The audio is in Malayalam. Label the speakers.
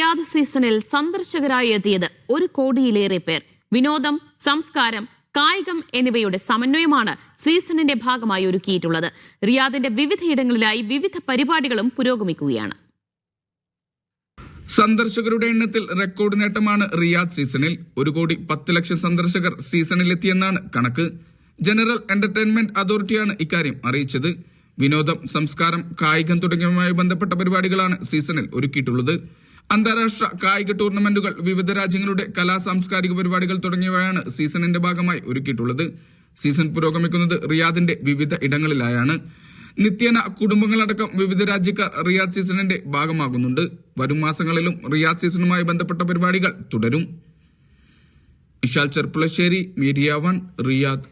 Speaker 1: റിയാദ് സീസണിൽ സന്ദർശകരായി എത്തിയത് 1 കോടിയിലേറെ പേർ. വിനോദം, സംസ്കാരം, കായികം എന്നിവയുടെ സമന്വയമാണ് സീസണിന്റെ ഭാഗമായി ഒരുക്കിയിട്ടുള്ളത്. റിയാദിന്റെ വിവിധയിടങ്ങളിലായി വിവിധ പരിപാടികളും പുരോഗമിക്കുകയാണ്.
Speaker 2: സന്ദർശകരുടെ എണ്ണത്തിൽ റെക്കോർഡ് നേട്ടമാണ് റിയാദ് സീസണിൽ. 1,10,00,000 സന്ദർശകർ സീസണിലെത്തിയെന്നാണ് കണക്ക്. ജനറൽ എന്റർടൈൻമെന്റ് അതോറിറ്റിയാണ് ഇക്കാര്യം അറിയിച്ചത്. വിനോദം, സംസ്കാരം, കായികം തുടങ്ങിയവയുമായി ബന്ധപ്പെട്ട പരിപാടികളാണ് സീസണിൽ ഒരുക്കിയിട്ടുള്ളത്. അന്താരാഷ്ട്ര കായിക ടൂർണമെന്റുകൾ, വിവിധ രാജ്യങ്ങളുടെ കലാ സാംസ്കാരിക പരിപാടികൾ തുടങ്ങിയവയാണ് സീസണിന്റെ ഭാഗമായി ഒരുക്കിയിട്ടുള്ളത്. സീസൺ പുരോഗമിക്കുന്നത് റിയാദിന്റെ വിവിധ ഇടങ്ങളിലായാണ്. നിത്യേന കുടുംബങ്ങളടക്കം വിവിധ രാജ്യക്കാർ റിയാദ് സീസണിന്റെ ഭാഗമാകുന്നുണ്ട്. വരും മാസങ്ങളിലും റിയാദ് സീസണുമായി ബന്ധപ്പെട്ട പരിപാടികൾ തുടരും. ഇഷാൽ ചെർപ്പുളശ്ശേരി, മീഡിയ 1, റിയാദ്.